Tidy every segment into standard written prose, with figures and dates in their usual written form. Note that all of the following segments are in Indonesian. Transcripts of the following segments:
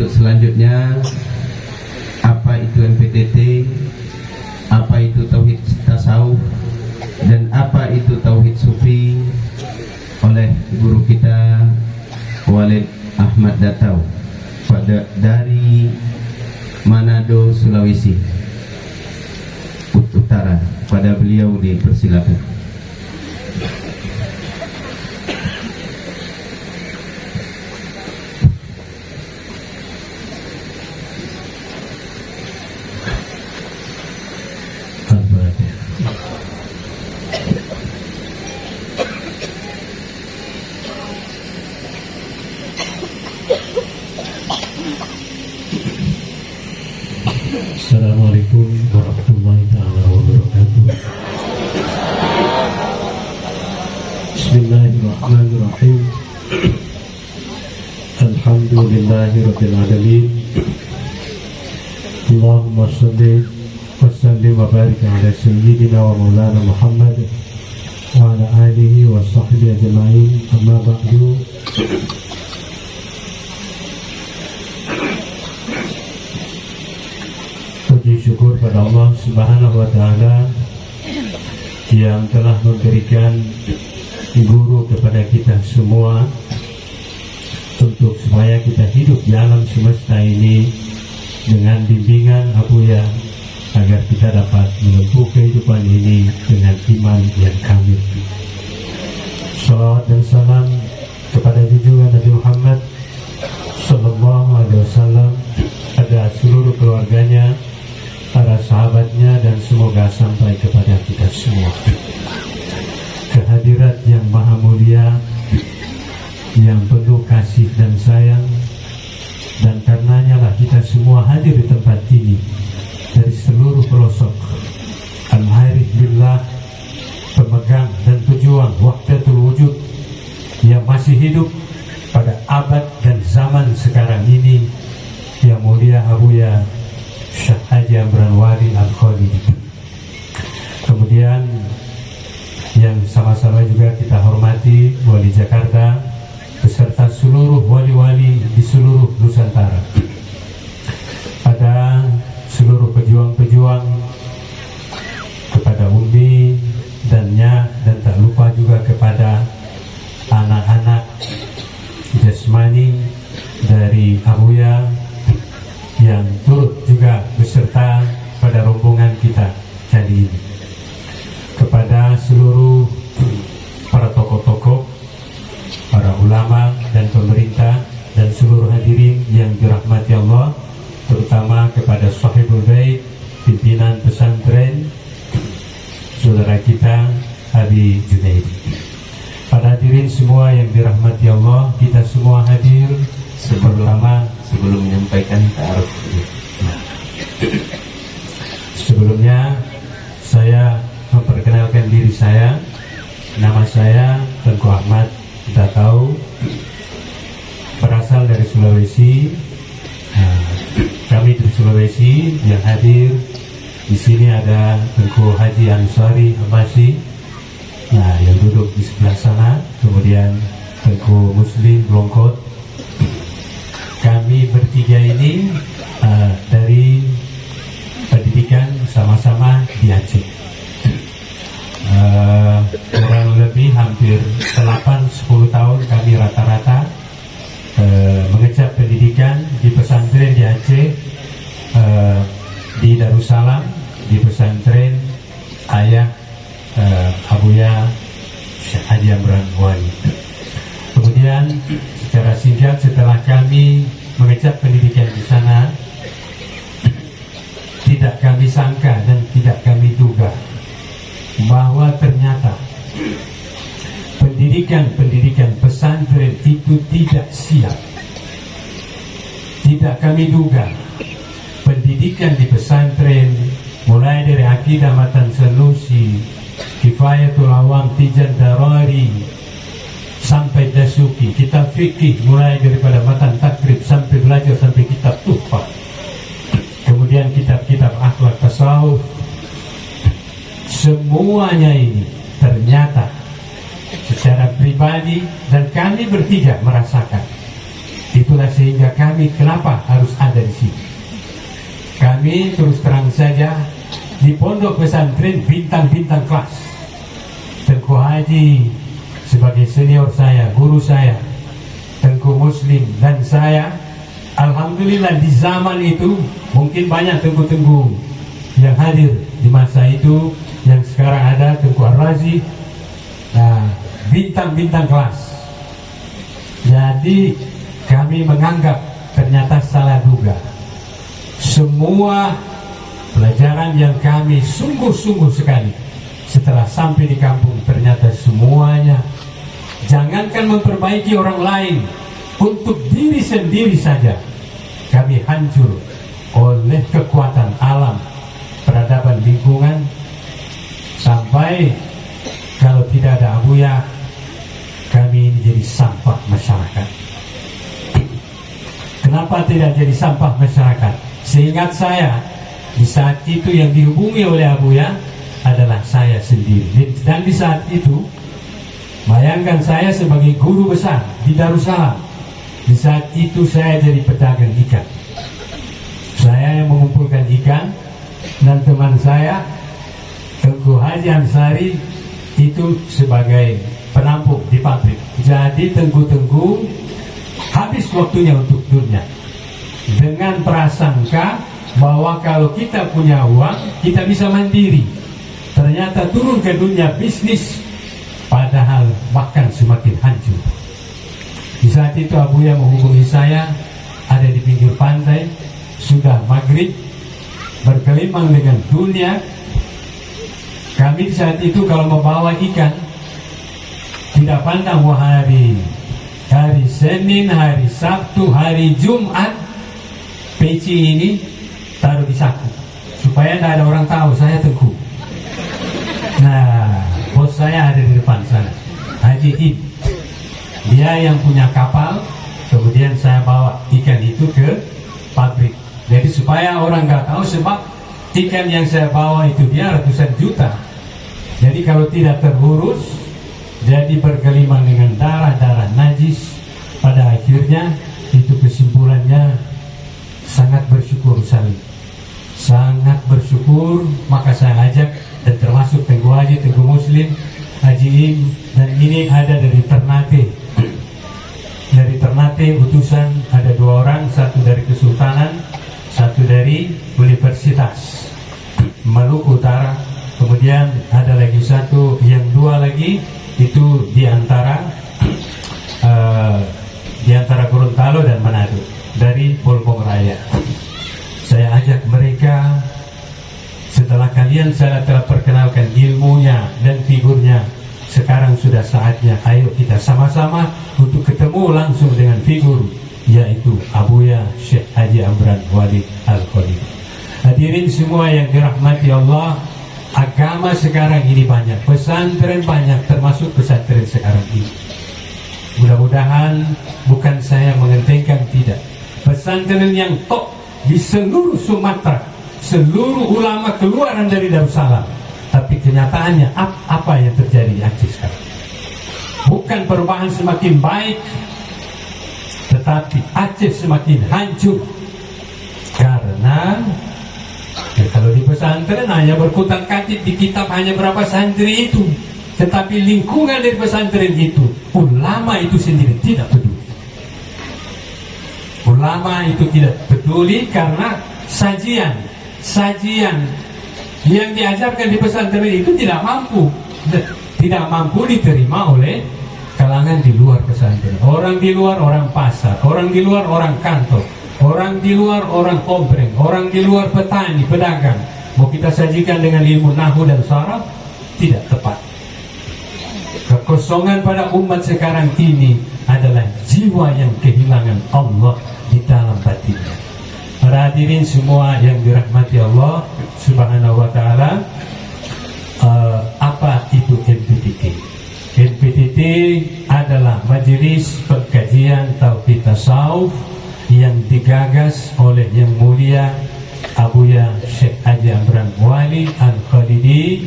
selanjutnya apa itu MPTT, apa itu tauhid tasawuf, dan apa itu tauhid sufi oleh guru kita Walid Ahmad Datau dari Manado, Sulawesi Utara. Pada beliau dipersilakan. Assalamualaikum warahmatullahi ta'ala wabarakatuh. Bismillahirrahmanirrahim. Alhamdulillahi rabbil alamin. Allahumma salli wa sallim wa barik ala sayyidina wa maulana Muhammad wa ala alihi wa sahbihi ajma'in. Amma ba'du. Puji syukur pada Allah Subhanahu wa Ta'ala yang telah memberikan guru kepada kita semua untuk supaya kita hidup di alam semesta ini dengan bimbingan Abuya, agar kita dapat menempuh kehidupan ini dengan iman yang kamil. Salawat dan salam kepada junjungan Nabi Muhammad Sallallahu Alaihi Wasallam, pada seluruh keluarganya, para sahabatnya, dan semoga sampai kepada kita semua. Kehadirat yang maha mulia, yang penuh kasih dan sayang, dan karenanya lah kita semua hadir di tempat ini dari seluruh pelosok. Al-Harith Billah, pemegang dan pejuang Wahdatul Wujud yang masih hidup pada abad dan zaman sekarang ini, yang mulia Abuya Syekh Haji Amran Wali Al-Khalidi. Kemudian yang sama-sama juga kita hormati Wali Jakarta beserta seluruh wali-wali di seluruh Nusantara. Pada seluruh pejuang-pejuang, kepada Umi dan Nya, dan tak lupa juga kepada anak-anak jasmani dari Abuya yang turut juga beserta pada rombongan kita kali ini. Kepada seluruh para tokoh-tokoh, para ulama dan pemerintah, dan seluruh hadirin yang dirahmati Allah, terutama kepada Sahibul Bait, pimpinan pesantren, saudara kita Abi Junaidi. Para hadirin semua yang dirahmati Allah, kita semua hadir. Sebelum menyampaikan ta'aruf, sebelumnya saya memperkenalkan diri saya. Nama saya Tengku Ahmad Datau, berasal dari Sulawesi. Kami dari Sulawesi yang hadir di sini ada Tengku Haji Ansari Amasi, yang duduk di sebelah sana. Kemudian Tengku Muslim Blongkot. Kami bertiga ini dari pendidikan sama-sama di Aceh. Kurang lebih hampir 8-10 tahun kami rata-rata mengecap pendidikan di pesantren di Aceh, di Darussalam, di pesantren ayah Abuya Syekh Haji Amran Wali. Kemudian secara singkat, setelah kami mengecap pendidikan di sana, tidak kami sangka dan tidak kami duga bahwa ternyata pendidikan pesantren itu tidak siap. Tidak kami duga pendidikan di pesantren, mulai dari akidah Matan Sanusi, Kifayatul Awam, Tijan Darari, sampai Dasuki, kitab fikih mulai daripada Matan Takrib sampai belajar sampai kitab Tuhfah. Kemudian kitab-kitab akhlak tasawuf, semuanya ini ternyata secara pribadi dan kami bertiga merasakan. Itulah sehingga kami kenapa harus ada di sini. Kami terus terang saja di pondok pesantren bintang-bintang kelas. Tengku Haji sebagai senior saya, guru saya, Tengku Muslim dan saya, alhamdulillah di zaman itu mungkin banyak tengku-tengku yang hadir di masa itu, yang sekarang ada Tengku Ar-Razi. Nah, bintang-bintang kelas. Jadi kami menganggap ternyata salah duga. Semua pelajaran yang kami sungguh-sungguh sekali setelah sampai di kampung, ternyata semuanya jangankan memperbaiki orang lain, untuk diri sendiri saja kami hancur oleh kekuatan alam, peradaban lingkungan, sampai kalau tidak ada Abuya, kami ini jadi sampah masyarakat. Kenapa tidak jadi sampah masyarakat? Seingat saya, di saat itu yang dihubungi oleh Abuya adalah saya sendiri. Dan di saat itu, bayangkan saya sebagai guru besar di Darussalam. Di saat itu saya jadi pedagang ikan. Saya yang mengumpulkan ikan, dan teman saya, Tengku Haji Ansari, itu sebagai penampung di pabrik. Jadi tengku-tengku habis waktunya untuk dunia, dengan prasangka bahwa kalau kita punya uang kita bisa mandiri. Ternyata turun ke dunia bisnis, padahal bahkan semakin hancur. Di saat itu Abuya menghubungi saya, ada di pinggir pantai, sudah maghrib, berkelimang dengan dunia. Kami di saat itu kalau membawa ikan tidak pandang hari Senin, hari Sabtu, hari Jumat, peci ini taruh di saku supaya tidak ada orang tahu saya Tengku. Nah, bos saya ada di depan sana, Haji Ib. Dia yang punya kapal. Kemudian saya bawa ikan itu ke pabrik. Jadi supaya orang nggak tahu, sebab ikan yang saya bawa itu dia ratusan juta. Jadi kalau tidak terurus, jadi bergelimang dengan darah-darah najis. Pada akhirnya itu kesimpulannya, sangat bersyukur sekali, sangat bersyukur. Maka saya ajak, dan termasuk Tengku Haji, Tengku Muslim, Haji Im, dan ini ada dari Ternate. Dari Ternate utusan ada 2 orang, satu dari Kesultanan, satu dari Universitas Maluku Utara. Kemudian ada lagi satu, yang 2 lagi itu di antara Gorontalo dan Manado, dari Polbong Raya. Saya ajak mereka, setelah kalian saya telah perkenalkan ilmunya dan figurnya, sekarang sudah saatnya ayo kita sama-sama untuk ketemu langsung dengan figur, yaitu Abuya Syekh Haji Amran Walid Al-Khalidi. Hadirin semua yang dirahmati Allah, agama sekarang ini banyak, pesantren banyak, termasuk pesantren sekarang ini. Mudah-mudahan bukan saya mengentengkan, tidak. Pesantren yang top di seluruh Sumatera, seluruh ulama keluaran dari Darussalam. Tapi kenyataannya apa yang terjadi di Aceh sekarang? Bukan perubahan semakin baik, tetapi Aceh semakin hancur. Karena kalau di pesantren hanya berkutat-katit di kitab, hanya berapa santri itu, tetapi lingkungan dari pesantren itu, ulama itu sendiri tidak peduli. Ulama itu tidak peduli karena sajian yang diajarkan di pesantren itu tidak mampu diterima oleh kalangan di luar pesantren. Orang di luar, orang pasar, orang di luar, orang kantor, orang di luar, orang kompreng, orang di luar, petani, pedagang. Mau kita sajikan dengan ilmu nahwu dan saraf, tidak tepat. Kekosongan pada umat sekarang ini adalah jiwa yang kehilangan Allah di dalam batinnya. Para hadirin semua yang dirahmati Allah Subhanahu wa ta'ala, apa itu NPTT? NPTT adalah Majelis Pengkajian Tauhid Tasawuf yang digagas oleh Yang Mulia Abuya Syekh Haji Amran Walid Al-Khalidi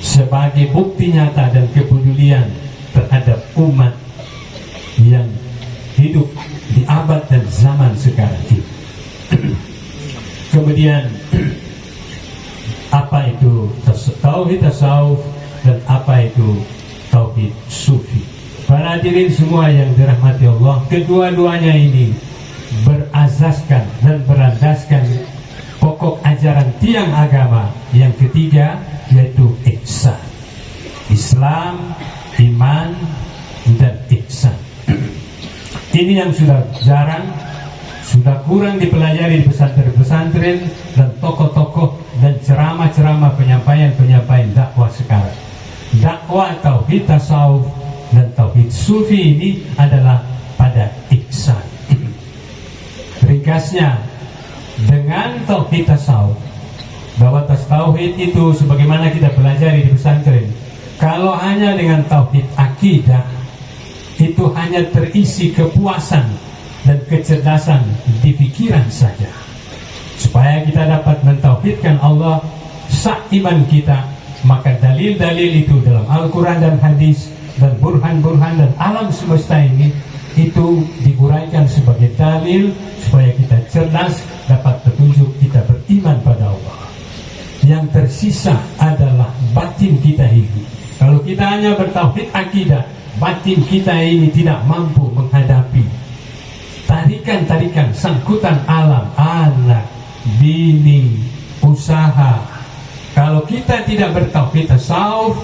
sebagai bukti nyata dan kepedulian terhadap umat yang hidup di abad dan zaman sekarang ini. Kemudian apa itu tauhid tasawuf dan apa itu tauhid sufi? Para hadirin semua yang dirahmati Allah, kedua-duanya ini berazaskan dan berandaskan pokok ajaran tiang agama yang ketiga, yaitu ihsan. Islam, iman, dan ihsan. Ini yang sudah jarang, sudah kurang dipelajari di pesantren-pesantren dan tokoh-tokoh dan ceramah-ceramah penyampaian dakwah sekarang. Dakwah tauhid tasawuf dan tauhid sufi ini adalah pada ihsan. Ringkasnya, dengan tauhid tasawuf, bahwa tauhid itu sebagaimana kita pelajari di pesantren, kalau hanya dengan tauhid akidah itu hanya terisi kepuasan dan kecerdasan di pikiran saja. Supaya kita dapat mentauhidkan Allah sak iman kita, maka dalil-dalil itu dalam Al-Quran dan hadis dan burhan-burhan dan alam semesta ini itu diuraikan sebagai dalil supaya kita cerdas, dapat petunjuk, kita beriman pada Allah. Yang tersisa adalah batin kita ini. Kalau kita hanya bertauhid akidah, batin kita ini tidak mampu menghadapi tarikan-tarikan sangkutan alam, anak, bini, usaha. Kalau kita tidak bertauhid tasawuf,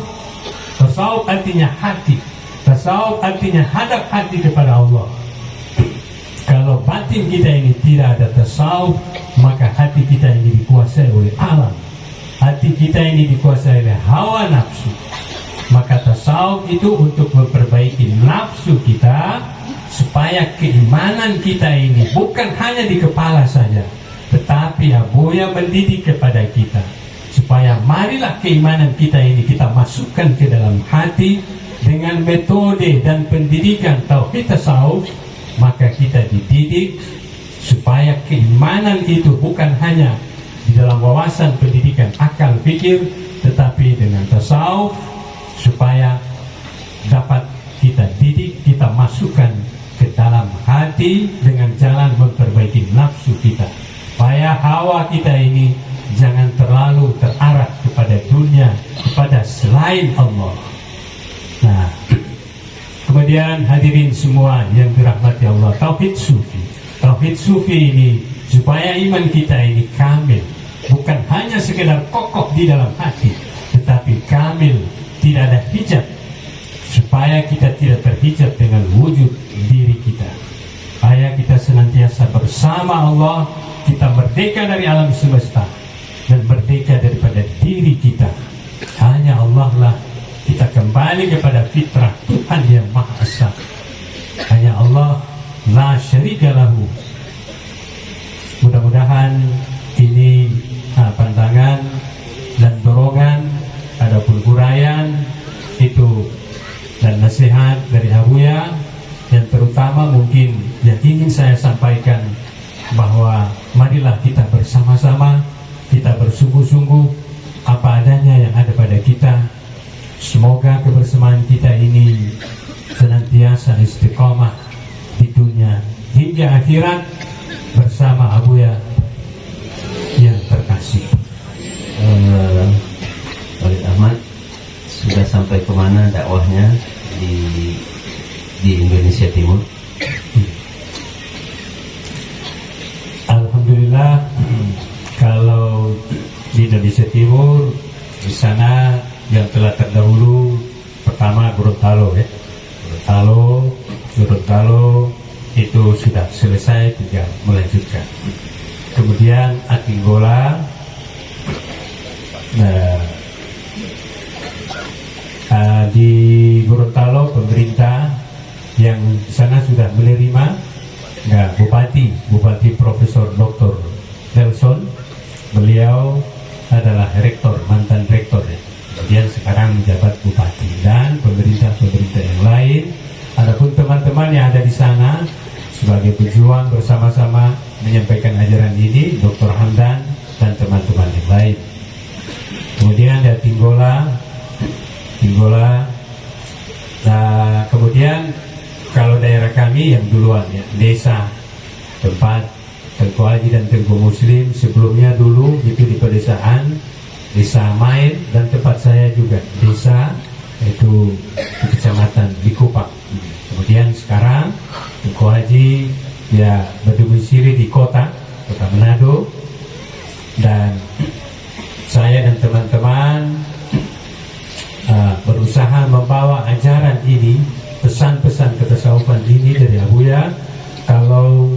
tasawuf artinya hati, tasawuf artinya hadap hati kepada Allah. Kalau batin kita ini tidak ada tasawuf, maka hati kita ini dikuasai oleh alam, hati kita ini dikuasai oleh hawa nafsu. Maka tasawuf itu untuk memperbaiki nafsu kita, supaya keimanan kita ini bukan hanya di kepala saja, tetapi Abuya mendidik kepada kita supaya marilah keimanan kita ini kita masukkan ke dalam hati dengan metode dan pendidikan tauhid tasawuf. Maka kita dididik supaya keimanan itu bukan hanya di dalam wawasan pendidikan akal pikir, tetapi dengan tasawuf supaya dapat kita didik, kita masukkan ke dalam hati dengan jalan memperbaiki nafsu kita, supaya hawa kita ini jangan terlalu terarah kepada dunia, kepada selain Allah. Nah, kemudian hadirin semua yang dirahmati Allah, tauhid sufi. Tauhid sufi ini supaya iman kita ini kamil, bukan hanya sekedar kokoh di dalam hati, tetapi kamil, tidak ada hijab, supaya kita tidak terhijab dengan wujud diri kita, supaya kita senantiasa bersama Allah, kita merdeka dari alam semesta dan merdeka daripada diri kita. Hanya Allah lah, kita kembali kepada fitrah Tuhan yang Maha Esa. Hanya Allah, la syarika lahu. Mudah-mudahan ini pandangan dan dorongan, adapun uraian itu dan nasihat dari Abuya, yang terutama mungkin yang ingin saya sampaikan, bahwa marilah kita bersama-sama, kita bersungguh-sungguh apa adanya yang ada pada kita. Semoga kebersamaan kita ini senantiasa istiqomah di dunia hingga akhirat bersama Abuya yang terkasih. Walid Ahmad sudah sampai kemana dakwahnya di Indonesia Timur? Alhamdulillah, kalau di Indonesia Timur, di sana yang telah terdahulu pertama Gorontalo, Gorontalo itu sudah selesai, tinggal melanjutkan. Kemudian Atinggola, di Gorontalo pemerintah yang di sana sudah menerima Bupati Profesor Dr. Nelson. Beliau adalah rektor, mantan rektor ya. Kemudian sekarang menjabat bupati, dan pemerintah-pemerintah yang lain. Adapun teman-teman yang ada di sana sebagai pejuang bersama-sama menyampaikan ajaran ini, Dr. Hamdan dan teman-teman yang lain. Kemudian dari Tinggola Singgola. Nah, kemudian kalau daerah kami yang duluan ya, desa tempat Tengku Haji dan Tengku Muslim sebelumnya dulu itu di pedesaan Desa Main, dan tempat saya juga desa itu di kecamatan Likupang. Kemudian sekarang Tengku Haji ya berdomisili di kota Manado, dan saya dan teman-teman berusaha membawa ajaran ini, pesan-pesan ketasawufan ini dari Abuya. Kalau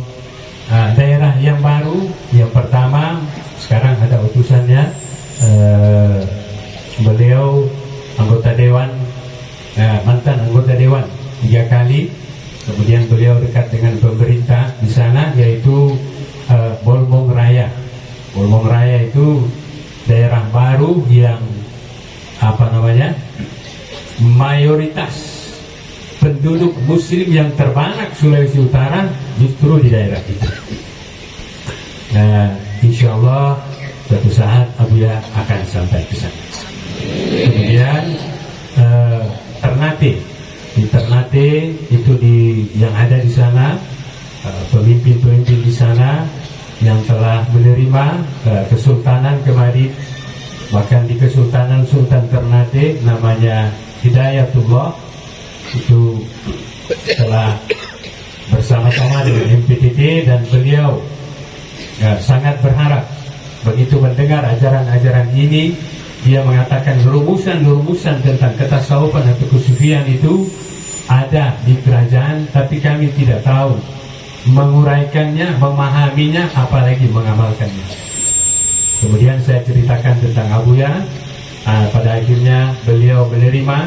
daerah yang baru, yang pertama sekarang ada utusannya, beliau anggota dewan, mantan anggota dewan 3 kali. Kemudian beliau dekat dengan pemerintah di sana, yaitu Bolmong Raya. Bolmong Raya itu daerah baru yang mayoritas penduduk Muslim yang terbanyak Sulawesi Utara justru di daerah itu. Nah, insya Allah suatu saat Abuya akan sampai ke sana. Kemudian Ternate, di Ternate itu yang ada di sana, pemimpin-pemimpin di sana yang telah menerima Kesultanan kemarin, bahkan di Kesultanan Sultan Ternate namanya Hidayatullah, itu telah bersama-sama dengan MPTT, dan beliau sangat berharap begitu mendengar ajaran-ajaran ini. Dia mengatakan rumusan-rumusan tentang ketasawufan atau kesufian itu ada di kerajaan, tapi kami tidak tahu menguraikannya, memahaminya, apalagi mengamalkannya. Kemudian saya ceritakan tentang Abuya. Pada akhirnya beliau menerima,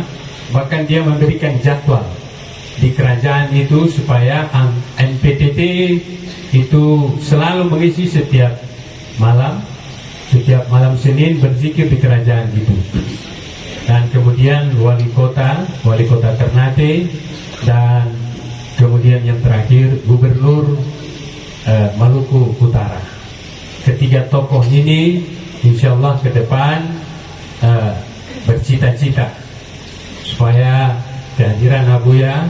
bahkan dia memberikan jadwal di kerajaan itu supaya MPTT itu selalu mengisi setiap malam Senin berzikir di kerajaan itu. Dan kemudian wali kota Ternate, dan kemudian yang terakhir Gubernur Maluku Utara. Ketiga tokoh ini insya Allah ke depan bercita-cita supaya kehadiran Abuya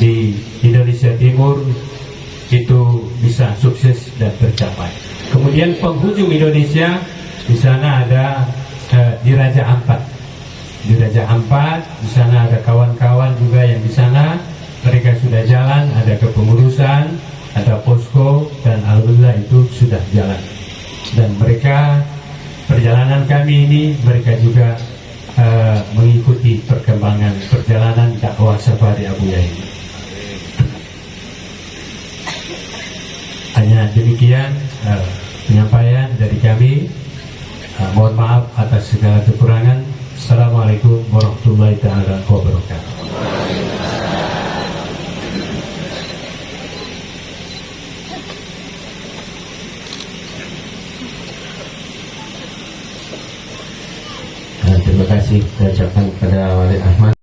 di Indonesia Timur itu bisa sukses dan tercapai. Kemudian penghujung Indonesia di sana ada di Raja Ampat. Di Raja Ampat di sana ada kawan-kawan juga yang di sana, mereka sudah jalan, ada kepengurusan, ada posko, dan alhamdulillah itu sudah jalan. Dan mereka, perjalanan kami ini, mereka juga mengikuti perkembangan perjalanan dakwah safari Abuya ini. Hanya demikian penyampaian dari kami. Mohon maaf atas segala kekurangan. Assalamualaikum warahmatullahi taala wabarakatuh. Terima kasih saya ucapkan kepada Wali Ahmad.